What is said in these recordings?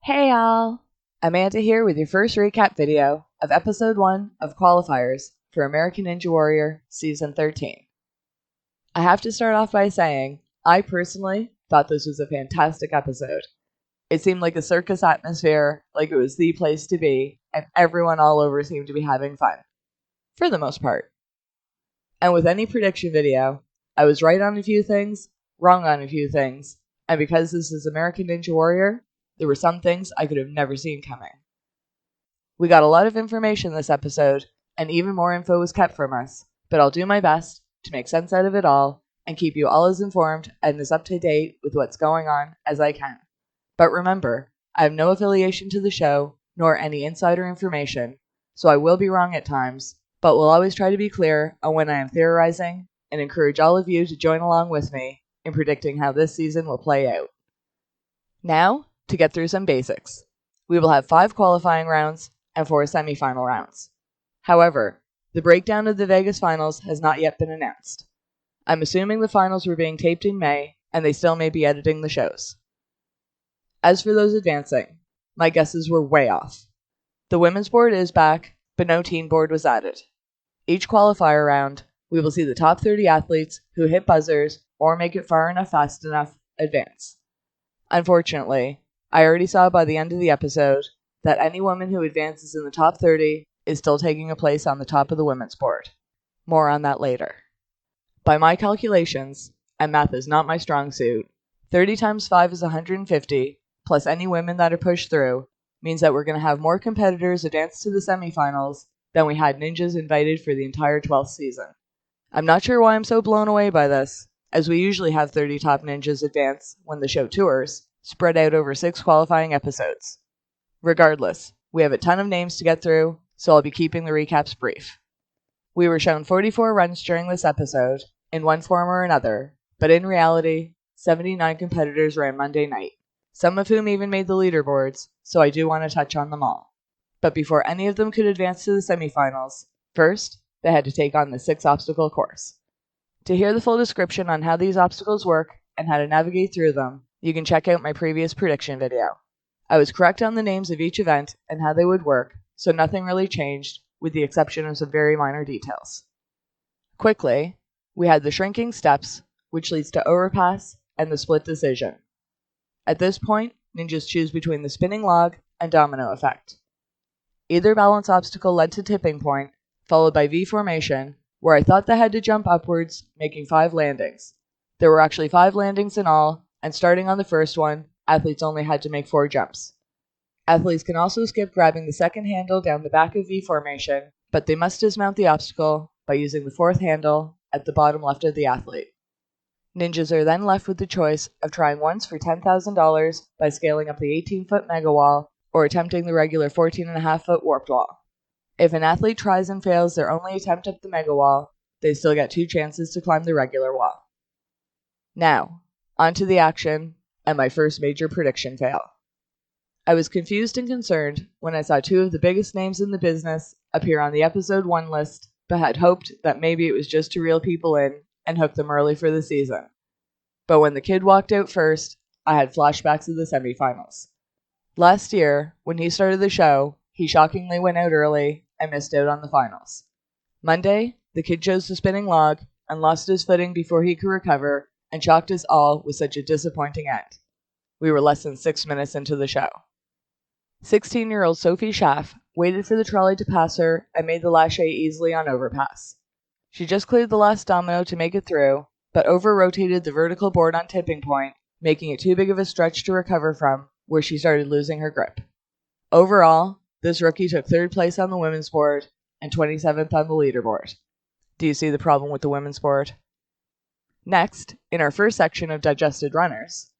Hey y'all! Amanda here with your first recap video of Episode 1 of Qualifiers for American Ninja Warrior Season 13. I have to start off by saying, I personally thought this was a fantastic episode. It seemed like a circus atmosphere, like it was the place to be, and everyone all over seemed to be having fun. For the most part. And with any prediction video, I was right on a few things, wrong on a few things, and because this is American Ninja Warrior, there were some things I could have never seen coming. We got a lot of information this episode, and even more info was kept from us, but I'll do my best to make sense out of it all and keep you all as informed and as up to date with what's going on as I can. But remember, I have no affiliation to the show, nor any insider information, so I will be wrong at times, but will always try to be clear on when I am theorizing and encourage all of you to join along with me in predicting how this season will play out. Now, to get through some basics. We will have 5 qualifying rounds and 4 semifinal rounds. However, the breakdown of the Vegas finals has not yet been announced. I'm assuming the finals were being taped in May, and they still may be editing the shows. As for those advancing, my guesses were way off. The women's board is back, but no teen board was added. Each qualifier round, we will see the top 30 athletes who hit buzzers or make it far enough fast enough advance. Unfortunately, I already saw by the end of the episode that any woman who advances in the top 30 is still taking a place on the top of the women's board. More on that later. By my calculations, and math is not my strong suit, 30 times 5 is 150, plus any women that are pushed through, means that we're going to have more competitors advance to the semifinals than we had ninjas invited for the entire 12th season. I'm not sure why I'm so blown away by this, as we usually have 30 top ninjas advance when the show tours, spread out over 6 qualifying episodes. Regardless, we have a ton of names to get through, so I'll be keeping the recaps brief. We were shown 44 runs during this episode, in one form or another, but in reality, 79 competitors ran Monday night, some of whom even made the leaderboards, so I do want to touch on them all. But before any of them could advance to the semifinals, first, they had to take on the 6-obstacle course. To hear the full description on how these obstacles work and how to navigate through them, you can check out my previous prediction video. I was correct on the names of each event and how they would work, so nothing really changed, with the exception of some very minor details. Quickly, we had the shrinking steps, which leads to overpass, and the split decision. At this point, ninjas choose between the spinning log and domino effect. Either balance obstacle led to tipping point, followed by V formation, where I thought they had to jump upwards, making 5 landings. There were actually 5 landings in all, and starting on the first one, athletes only had to make 4 jumps. Athletes can also skip grabbing the second handle down the back of V formation, but they must dismount the obstacle by using the 4th handle at the bottom left of the athlete. Ninjas are then left with the choice of trying once for $10,000 by scaling up the 18-foot mega wall or attempting the regular 14.5-foot warped wall. If an athlete tries and fails their only attempt up the mega wall, they still get 2 chances to climb the regular wall. Now, on to the action, and my first major prediction fail. I was confused and concerned when I saw 2 of the biggest names in the business appear on the episode 1 list, but had hoped that maybe it was just to reel people in and hook them early for the season. But when the kid walked out first, I had flashbacks of the semifinals. Last year, when he started the show, he shockingly went out early and missed out on the finals. Monday, the kid chose the spinning log and lost his footing before he could recover, and shocked us all with such a disappointing end. We were less than 6 minutes into the show. 16-year-old Sophie Schaff waited for the trolley to pass her and made the lache easily on overpass. She just cleared the last domino to make it through, but over-rotated the vertical board on tipping point, making it too big of a stretch to recover from, where she started losing her grip. Overall, this rookie took 3rd place on the women's board and 27th on the leaderboard. Do you see the problem with the women's board? Next, in our first section of digested runners,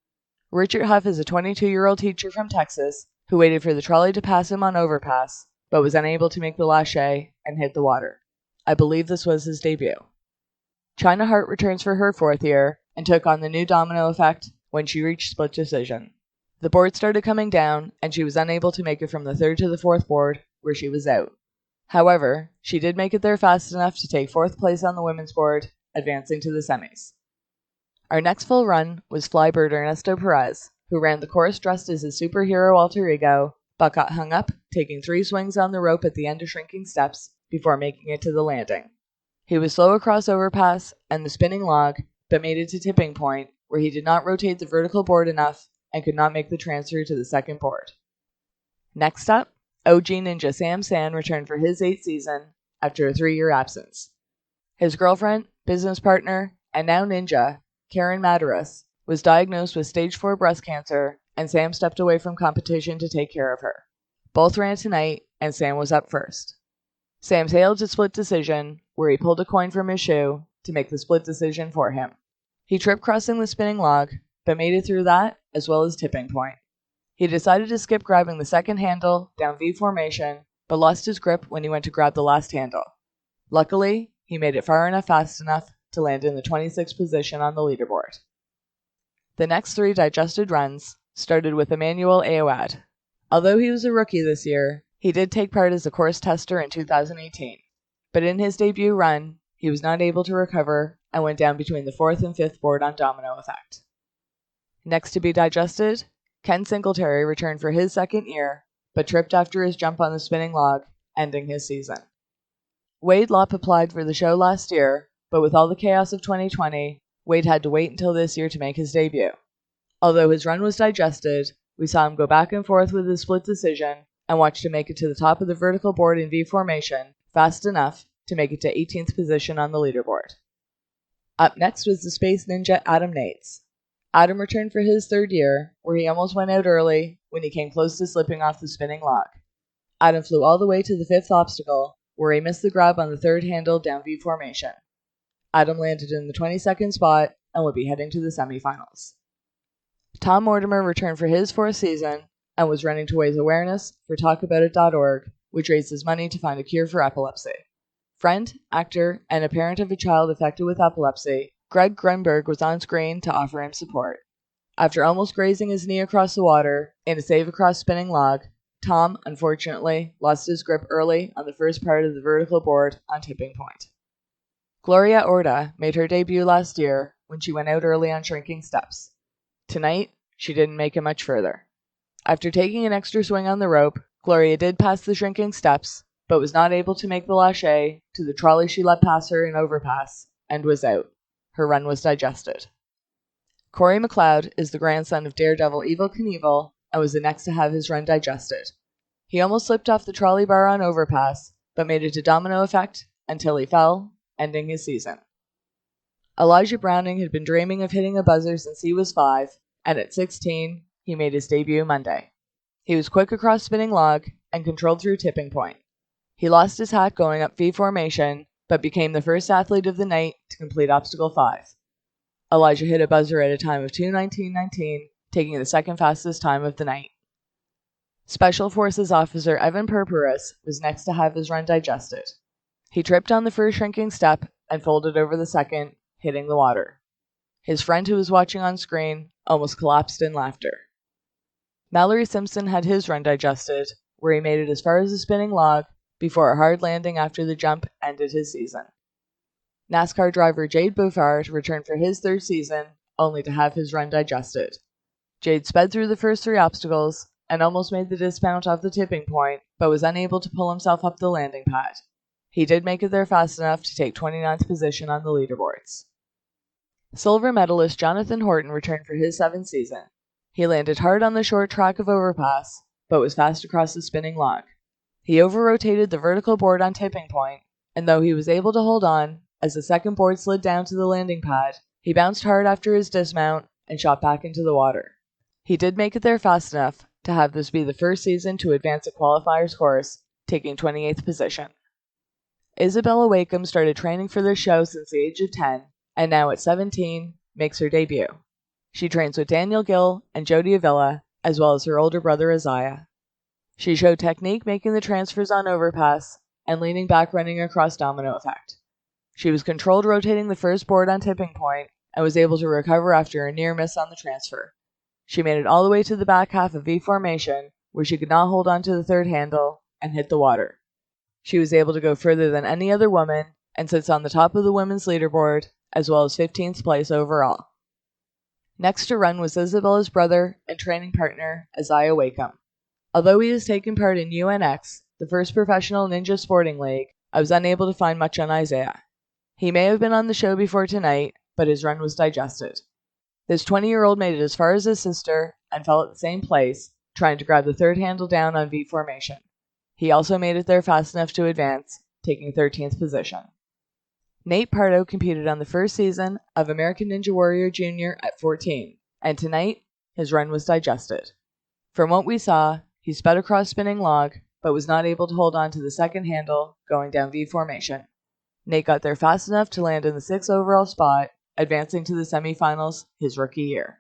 Richard Huff is a 22-year-old teacher from Texas who waited for the trolley to pass him on overpass, but was unable to make the lache and hit the water. I believe this was his debut. China Hart returns for her 4th year and took on the new domino effect when she reached split decision. The board started coming down, and she was unable to make it from the 3rd to the 4th board, where she was out. However, she did make it there fast enough to take 4th place on the women's board, advancing to the semis. Our next full run was flybird Ernesto Perez, who ran the course dressed as his superhero alter ego, but got hung up, taking 3 swings on the rope at the end of shrinking steps before making it to the landing. He was slow across overpass and the spinning log, but made it to tipping point, where he did not rotate the vertical board enough and could not make the transfer to the second board. Next up, OG Ninja Sam San returned for his 8th season after a 3-year absence. His girlfriend, business partner, and now ninja, Karen Madaris, was diagnosed with stage 4 breast cancer, and Sam stepped away from competition to take care of her. Both ran tonight, and Sam was up first. Sam sailed to split decision, where he pulled a coin from his shoe to make the split decision for him. He tripped crossing the spinning log, but made it through that as well as tipping point. He decided to skip grabbing the second handle down V formation, but lost his grip when he went to grab the last handle. Luckily, he made it far enough fast enough to land in the 26th position on the leaderboard. The next 3 digested runs started with Emmanuel Aouad. Although he was a rookie this year, he did take part as a course tester in 2018, but in his debut run, he was not able to recover and went down between the 4th and 5th board on domino effect. Next to be digested, Ken Singletary returned for his 2nd year, but tripped after his jump on the spinning log, ending his season. Wade Lopp applied for the show last year, but with all the chaos of 2020, Wade had to wait until this year to make his debut. Although his run was digested, we saw him go back and forth with his split decision and watched him make it to the top of the vertical board in V formation fast enough to make it to 18th position on the leaderboard. Up next was the Space Ninja Adam Nates. Adam returned for his 3rd year, where he almost went out early when he came close to slipping off the spinning log. Adam flew all the way to the 5th obstacle, where he missed the grab on the 3rd handle down V formation. Adam landed in the 22nd spot and would be heading to the semifinals. Tom Mortimer returned for his 4th season and was running to raise awareness for talkaboutit.org, which raises money to find a cure for epilepsy. Friend, actor, and a parent of a child affected with epilepsy, Greg Grunberg was on screen to offer him support. After almost grazing his knee across the water in a save across spinning log, Tom, unfortunately, lost his grip early on the first part of the vertical board on tipping point. Gloria Orta made her debut last year when she went out early on shrinking steps. Tonight, she didn't make it much further. After taking an extra swing on the rope, Gloria did pass the shrinking steps, but was not able to make the lâché to the trolley she let pass her in overpass, and was out. Her run was digested. Corey Mcleod is the grandson of Daredevil Evel Knievel and was the next to have his run digested. He almost slipped off the trolley bar on overpass, but made it to domino effect until he fell, ending his season. Elijah Browning had been dreaming of hitting a buzzer since he was 5, and at 16, he made his debut Monday. He was quick across spinning log and controlled through tipping point. He lost his hat going up V formation, but became the first athlete of the night to complete obstacle 5. Elijah hit a buzzer at a time of 2:19.19, taking the 2nd fastest time of the night. Special Forces Officer Evan Purpurus was next to have his run digested. He tripped on the first shrinking step and folded over the second, hitting the water. His friend who was watching on screen almost collapsed in laughter. Mallory Simpson had his run digested, where he made it as far as the spinning log before a hard landing after the jump ended his season. NASCAR driver Jade Bouffart returned for his 3rd season, only to have his run digested. Jade sped through the first 3 obstacles and almost made the dismount off the tipping point, but was unable to pull himself up the landing pad. He did make it there fast enough to take 29th position on the leaderboards. Silver medalist Jonathan Horton returned for his 7th season. He landed hard on the short track of overpass, but was fast across the spinning log. He over-rotated the vertical board on tipping point, and though he was able to hold on, as the second board slid down to the landing pad, he bounced hard after his dismount and shot back into the water. He did make it there fast enough to have this be the first season to advance a qualifiers course, taking 28th position. Isabella Wakeham started training for this show since the age of 10, and now at 17, makes her debut. She trains with Daniel Gill and Jody Avila, as well as her older brother Ziya. She showed technique making the transfers on overpass, and leaning back running across domino effect. She was controlled rotating the first board on tipping point, and was able to recover after a near miss on the transfer. She made it all the way to the back half of V formation, where she could not hold on to the 3rd handle, and hit the water. She was able to go further than any other woman, and sits on the top of the women's leaderboard, as well as 15th place overall. Next to run was Isabella's brother and training partner, Ziya Wakeham. Although he has taken part in UNX, the first professional ninja sporting league, I was unable to find much on Ziya. He may have been on the show before tonight, but his run was digested. This 20-year-old made it as far as his sister and fell at the same place, trying to grab the third handle down on V formation. He also made it there fast enough to advance, taking 13th position. Nate Pardo competed on the first season of American Ninja Warrior Jr. at 14, and tonight, his run was digested. From what we saw, he sped across spinning log, but was not able to hold on to the second handle, going down V formation. Nate got there fast enough to land in the 6th overall spot, advancing to the semifinals his rookie year.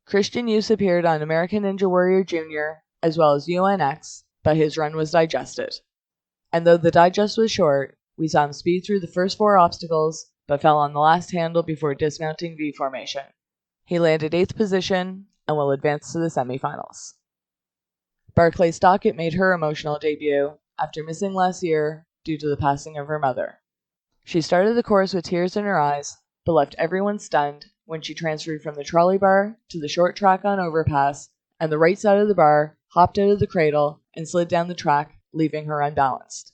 Christian Youth appeared on American Ninja Warrior Jr. as well as UNX, but his run was digested. And though the digest was short, we saw him speed through the first 4 obstacles, but fell on the last handle before dismounting V formation. He landed 8th position and will advance to the semifinals. Barclay Stockett made her emotional debut after missing last year due to the passing of her mother. She started the course with tears in her eyes, but left everyone stunned when she transferred from the trolley bar to the short track on overpass, and the right side of the bar hopped out of the cradle and slid down the track, leaving her unbalanced.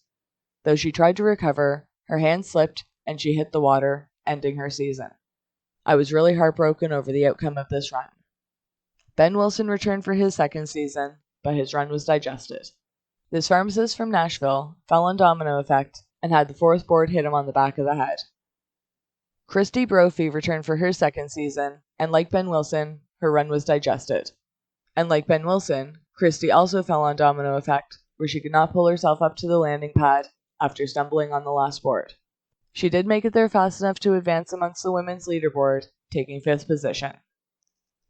Though she tried to recover, her hand slipped and she hit the water, ending her season. I was really heartbroken over the outcome of this run. Ben Wilson returned for his second season, but his run was digested. This pharmacist from Nashville fell on domino effect and had the 4th board hit him on the back of the head. Christy Brophy returned for her second season, and like Ben Wilson, her run was digested. And like Ben Wilson, Christy also fell on domino effect, where she could not pull herself up to the landing pad after stumbling on the last board. She did make it there fast enough to advance amongst the women's leaderboard, taking 5th position.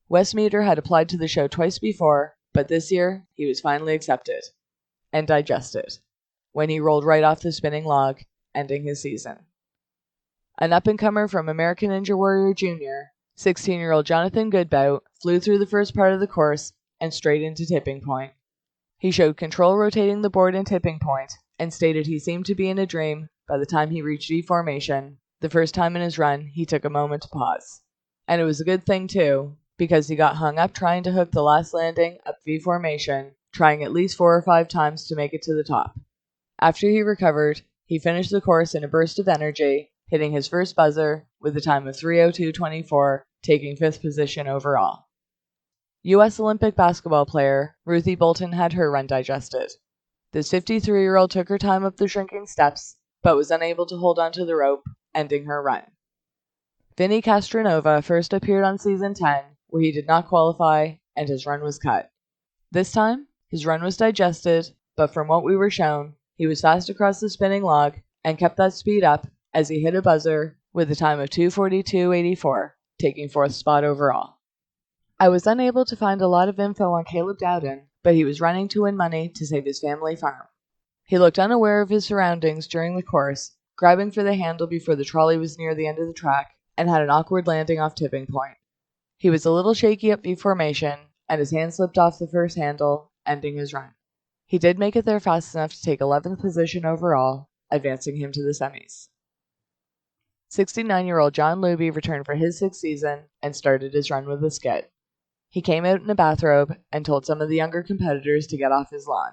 Wes Meter had applied to the show twice before, but this year he was finally accepted and digested when he rolled right off the spinning log, ending his season. An up-and-comer from American Ninja Warrior Jr., 16-year-old Jonathan Goodbout, flew through the first part of the course and straight into tipping point. He showed control rotating the board in tipping point and stated he seemed to be in a dream by the time he reached V formation. The first time in his run, he took a moment to pause. And it was a good thing too, because he got hung up trying to hook the last landing up V formation, trying at least 4 or 5 times to make it to the top. After he recovered, he finished the course in a burst of energy, hitting his first buzzer with a time of 3:02.24, taking 5th position overall. U.S. Olympic basketball player Ruthie Bolton had her run digested. This 53-year-old took her time up the shrinking steps, but was unable to hold onto the rope, ending her run. Vinnie Castronova first appeared on Season 10, where he did not qualify, and his run was cut. This time, his run was digested, but from what we were shown, he was fast across the spinning log and kept that speed up as he hit a buzzer with a time of 2:42.84, taking 4th spot overall. I was unable to find a lot of info on Caleb Dowden, but he was running to win money to save his family farm. He looked unaware of his surroundings during the course, grabbing for the handle before the trolley was near the end of the track, and had an awkward landing off tipping point. He was a little shaky up V formation, and his hand slipped off the first handle, ending his run. He did make it there fast enough to take 11th position overall, advancing him to the semis. 69-year-old John Luby returned for his 6th season and started his run with a skid. He came out in a bathrobe and told some of the younger competitors to get off his lawn.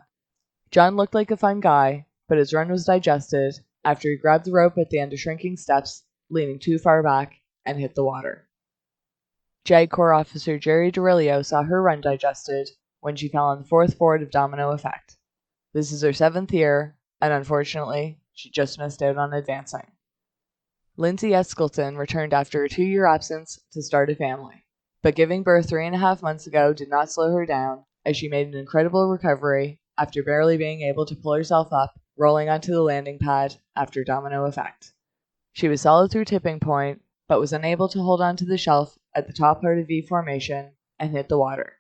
John looked like a fun guy, but his run was digested after he grabbed the rope at the end of shrinking steps, leaning too far back, and hit the water. JAG Corps Officer Jerry Dorillo saw her run digested when she fell on the 4th board of domino effect. This is her 7th year, and unfortunately, she just missed out on advancing. Lindsay Eskelton returned after a 2-year absence to start a family, but giving birth 3.5 months ago did not slow her down, as she made an incredible recovery after barely being able to pull herself up, rolling onto the landing pad after domino effect. She was solid through tipping point, but was unable to hold onto the shelf at the top part of V formation and hit the water.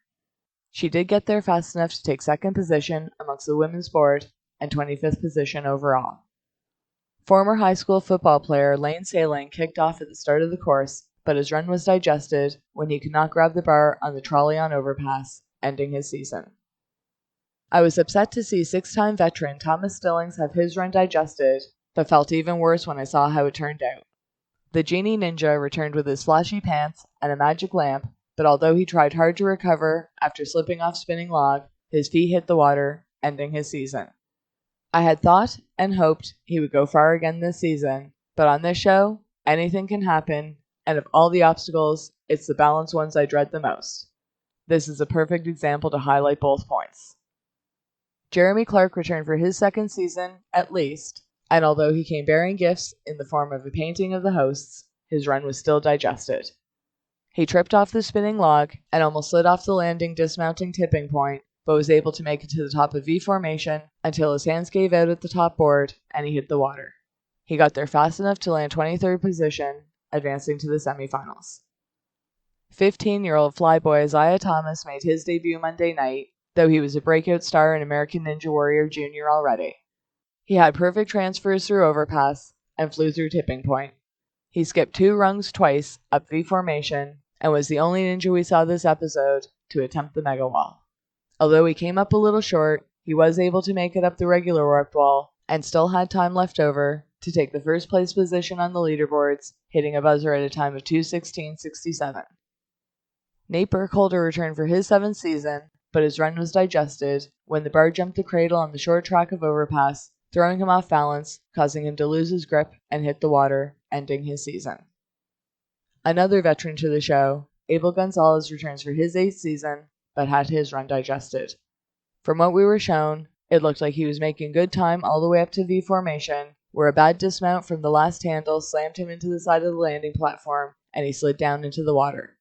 She did get there fast enough to take 2nd position amongst the women's board and 25th position overall. Former high school football player Lane Saling kicked off at the start of the course, but his run was digested when he could not grab the bar on the trolley on overpass, ending his season. I was upset to see 6-time veteran Thomas Stillings have his run digested, but felt even worse when I saw how it turned out. The genie ninja returned with his flashy pants and a magic lamp, but although he tried hard to recover after slipping off spinning log, his feet hit the water, ending his season. I had thought and hoped he would go far again this season, but on this show, anything can happen, and of all the obstacles, it's the balanced ones I dread the most. This is a perfect example to highlight both points. Jeremy Clark returned for his second season, at least, and although he came bearing gifts in the form of a painting of the hosts, his run was still digested. He tripped off the spinning log and almost slid off the landing dismounting tipping point, but was able to make it to the top of V formation until his hands gave out at the top board and he hit the water. He got there fast enough to land 23rd position, advancing to the semifinals. 15-year-old flyboy Ziya Thomas made his debut Monday night, though he was a breakout star in American Ninja Warrior Jr. already. He had perfect transfers through overpass and flew through tipping point. He skipped 2 rungs twice up V formation and was the only ninja we saw this episode to attempt the mega wall. Although he came up a little short, he was able to make it up the regular warped wall and still had time left over to take the first place position on the leaderboards, hitting a buzzer at a time of 2:16.67. Nate Burkholder returned for his 7th season, but his run was digested when the bar jumped the cradle on the short track of overpass, throwing him off balance, causing him to lose his grip and hit the water, ending his season. Another veteran to the show, Abel Gonzalez returns for his 8th season, but had his run digested. From what we were shown, it looked like he was making good time all the way up to V formation, where a bad dismount from the last handle slammed him into the side of the landing platform and he slid down into the water.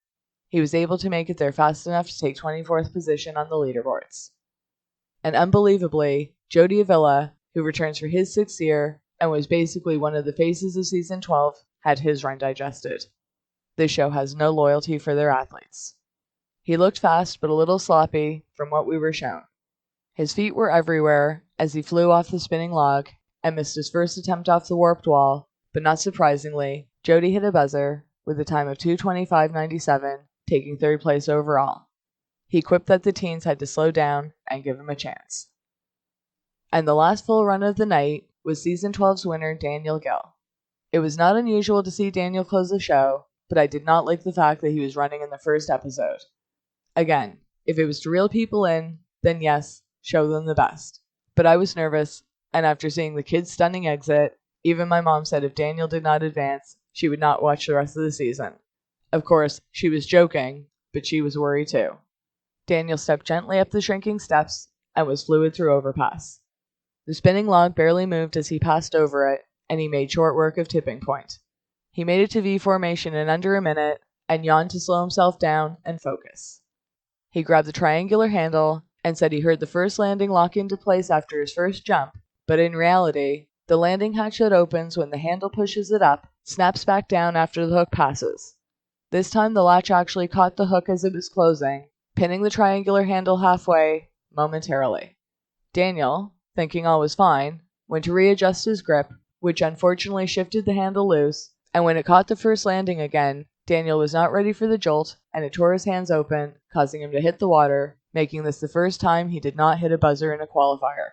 He was able to make it there fast enough to take 24th position on the leaderboards. And unbelievably, Jody Avila, who returns for his 6th year and was basically one of the faces of season 12, had his run digested. This show has no loyalty for their athletes. He looked fast but a little sloppy from what we were shown. His feet were everywhere as he flew off the spinning log and missed his first attempt off the warped wall, but not surprisingly, Jody hit a buzzer with a time of 2:25.97, taking 3rd place overall. He quipped that the teens had to slow down and give him a chance. And the last full run of the night was season 12's winner Daniel Gill. It was not unusual to see Daniel close the show, but I did not like the fact that he was running in the first episode. Again, if it was to reel people in, then yes, show them the best. But I was nervous, and after seeing the kid's stunning exit, even my mom said if Daniel did not advance, she would not watch the rest of the season. Of course, she was joking, but she was worried too. Daniel stepped gently up the shrinking steps and was fluid through overpass. The spinning log barely moved as he passed over it, and he made short work of tipping point. He made it to V formation in under a minute and yawned to slow himself down and focus. He grabbed the triangular handle and said he heard the first landing lock into place after his first jump, but in reality, the landing hatch that opens when the handle pushes it up snaps back down after the hook passes. This time the latch actually caught the hook as it was closing, pinning the triangular handle halfway, momentarily. Daniel, thinking all was fine, went to readjust his grip, which unfortunately shifted the handle loose, and when it caught the first landing again, Daniel was not ready for the jolt, and it tore his hands open, causing him to hit the water, making this the first time he did not hit a buzzer in a qualifier.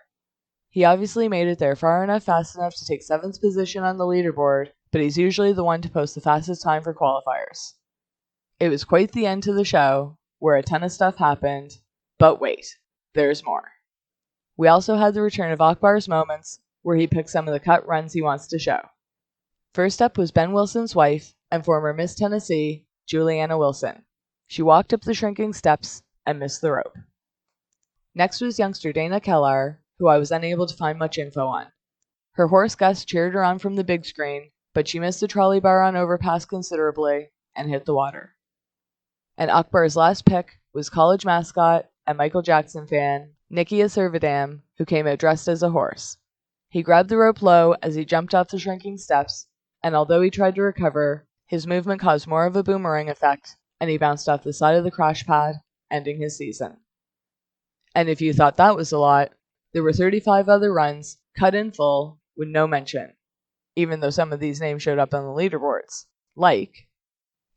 He obviously made it there far enough fast enough to take 7th position on the leaderboard, but he's usually the one to post the fastest time for qualifiers. It was quite the end to the show, where a ton of stuff happened, but wait, there's more. We also had the return of Akbar's moments, where he picked some of the cut runs he wants to show. First up was Ben Wilson's wife and former Miss Tennessee, Juliana Wilson. She walked up the shrinking steps and missed the rope. Next was youngster Dana Kellar, who I was unable to find much info on. Her horse Gus cheered her on from the big screen, but she missed the trolley bar on overpass considerably and hit the water. And Akbar's last pick was college mascot and Michael Jackson fan, Nikia Servadam, who came out dressed as a horse. He grabbed the rope low as he jumped off the shrinking steps, and although he tried to recover, his movement caused more of a boomerang effect, and he bounced off the side of the crash pad, ending his season. And if you thought that was a lot, there were 35 other runs, cut in full, with no mention, even though some of these names showed up on the leaderboards, like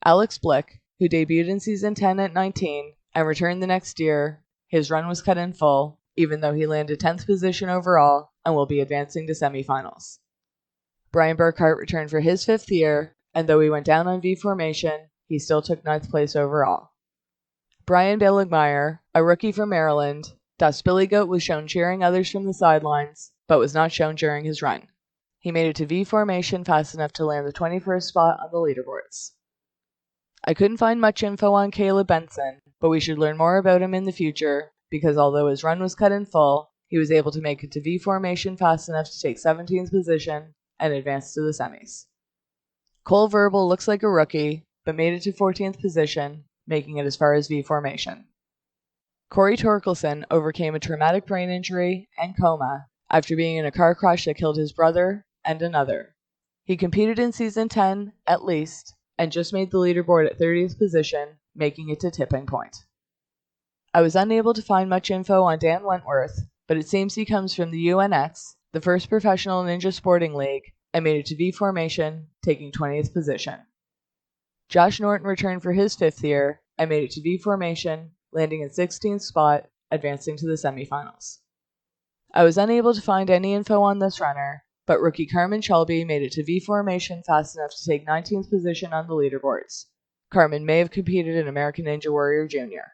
Alex Blick, who debuted in season 10 at 19 and returned the next year. His run was cut in full, even though he landed 10th position overall and will be advancing to semifinals. Brian Burkhart returned for his 5th year and though he went down on V formation, he still took 9th place overall. Brian Bailingmeyer, a rookie from Maryland, Das Billy Goat was shown cheering others from the sidelines, but was not shown during his run. He made it to V formation fast enough to land the 21st spot on the leaderboards. I couldn't find much info on Caleb Benson, but we should learn more about him in the future, because although his run was cut in full, he was able to make it to V formation fast enough to take 17th position and advance to the semis. Cole Verbal looks like a rookie, but made it to 14th position, making it as far as V formation. Corey Torkelson overcame a traumatic brain injury and coma after being in a car crash that killed his brother and another. He competed in Season 10, at least, and just made the leaderboard at 30th position, making it to tipping point. I was unable to find much info on Dan Wentworth, but it seems he comes from the UNX, the first professional ninja sporting league, and made it to V formation, taking 20th position. Josh Norton returned for his 5th year and made it to V formation, landing in 16th spot, advancing to the semifinals. I was unable to find any info on this runner, but rookie Carmen Shelby made it to V formation fast enough to take 19th position on the leaderboards. Carmen may have competed in American Ninja Warrior Jr.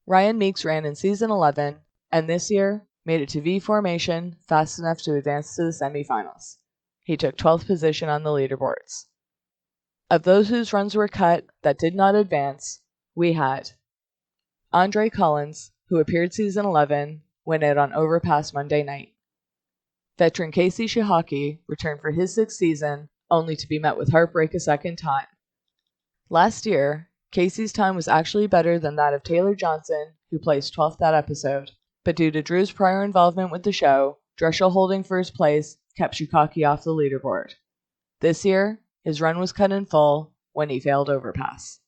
Ryan Meeks ran in Season 11, and this year made it to V formation fast enough to advance to the semifinals. He took 12th position on the leaderboards. Of those whose runs were cut that did not advance, we had Andre Collins, who appeared Season 11, went out on overpass Monday night. Veteran Casey Shihaki returned for his 6th season, only to be met with heartbreak a second time. Last year, Casey's time was actually better than that of Taylor Johnson, who placed 12th that episode, but due to Drew's prior involvement with the show, Dreschel holding first place kept Shihaki off the leaderboard. This year, his run was cut in full when he failed overpass.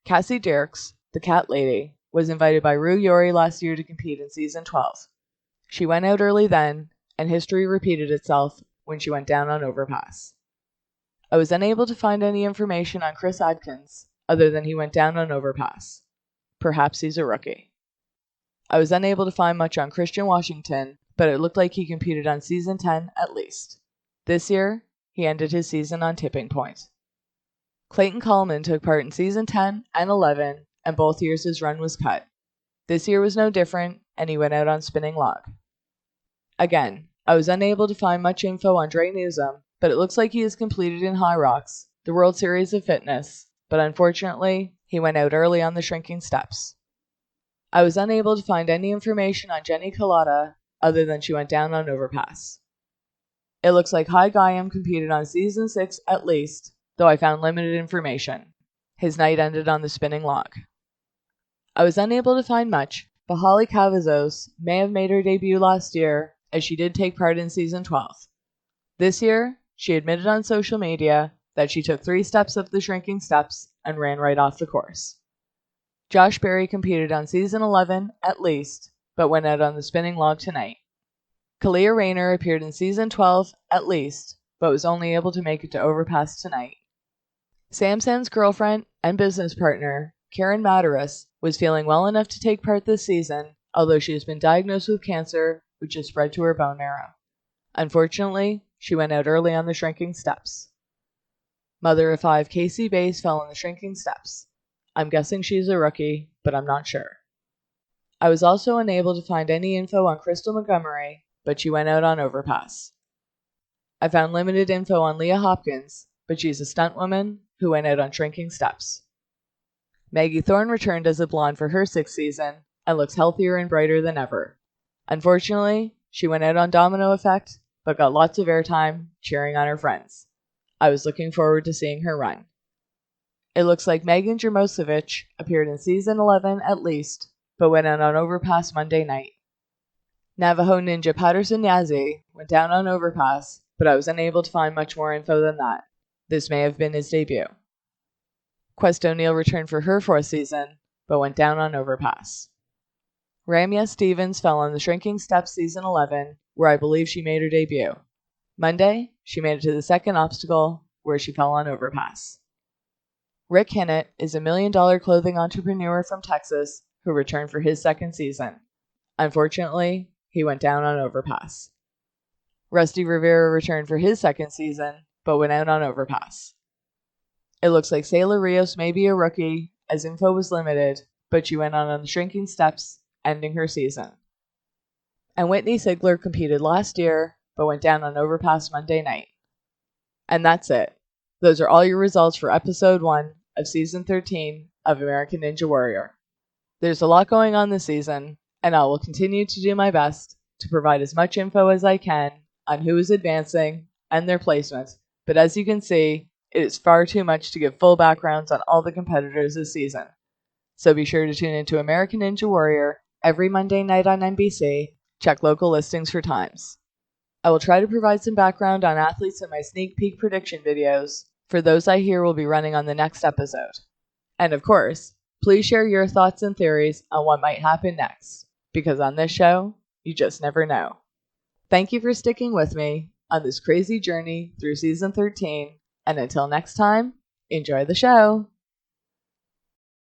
Cassie Dirks, the cat lady, was invited by Rue Yori last year to compete in Season 12. She went out early then, and history repeated itself when she went down on overpass. I was unable to find any information on Chris Adkins, other than he went down on overpass. Perhaps he's a rookie. I was unable to find much on Christian Washington, but it looked like he competed on Season 10 at least. This year, he ended his season on tipping point. Clayton Coleman took part in Season 10 and 11, and both years his run was cut. This year was no different, and he went out on spinning log. Again, I was unable to find much info on Dre Newsom, but it looks like he has completed in High Rocks, the World Series of Fitness, but unfortunately, he went out early on the shrinking steps. I was unable to find any information on Jenny Collada, other than she went down on overpass. It looks like High Guyam competed on Season 6 at least, though I found limited information. His night ended on the spinning log. I was unable to find much, but Holly Cavazos may have made her debut last year, as she did take part in Season 12. This year, she admitted on social media that she took 3 steps up the shrinking steps and ran right off the course. Josh Berry competed on Season 11 at least, but went out on the spinning log tonight. Khalia Raynor appeared in Season 12 at least, but was only able to make it to overpass tonight. Samson's girlfriend and business partner, Karen Madaris, was feeling well enough to take part this season, although she has been diagnosed with cancer, which has spread to her bone marrow. Unfortunately, she went out early on the shrinking steps. Mother of 5 Casey Bass fell on the shrinking steps. I'm guessing she's a rookie, but I'm not sure. I was also unable to find any info on Crystal Montgomery, but she went out on overpass. I found limited info on Leah Hopkins, but she's a stunt woman who went out on shrinking steps. Maggie Thorne returned as a blonde for her 6th season and looks healthier and brighter than ever. Unfortunately, she went out on Domino Effect, but got lots of airtime cheering on her friends. I was looking forward to seeing her run. It looks like Megan Jermosevich appeared in Season 11 at least, but went out on overpass Monday night. Navajo Ninja Patterson Yazzie went down on overpass, but I was unable to find much more info than that. This may have been his debut. Quest O'Neill returned for her 4th season, but went down on overpass. Ramya Stevens fell on the shrinking steps Season 11, where I believe she made her debut. Monday, she made it to the 2nd obstacle, where she fell on overpass. Rick Kennett is a $1 million clothing entrepreneur from Texas who returned for his 2nd season. Unfortunately, he went down on overpass. Rusty Rivera returned for his 2nd season, but went out on overpass. It looks like Sailor Rios may be a rookie, as info was limited, but she went on the shrinking steps, ending her season. And Whitney Sigler competed last year, but went down on overpass Monday night. And that's it. Those are all your results for episode 1 of season 13 of American Ninja Warrior. There's a lot going on this season, and I will continue to do my best to provide as much info as I can on who is advancing and their placement, but as you can see, it is far too much to give full backgrounds on all the competitors this season. So be sure to tune into American Ninja Warrior every Monday night on NBC. Check local listings for times. I will try to provide some background on athletes in my sneak peek prediction videos for those I hear will be running on the next episode. And of course, please share your thoughts and theories on what might happen next, because on this show, you just never know. Thank you for sticking with me on this crazy journey through season 13, and until next time, enjoy the show!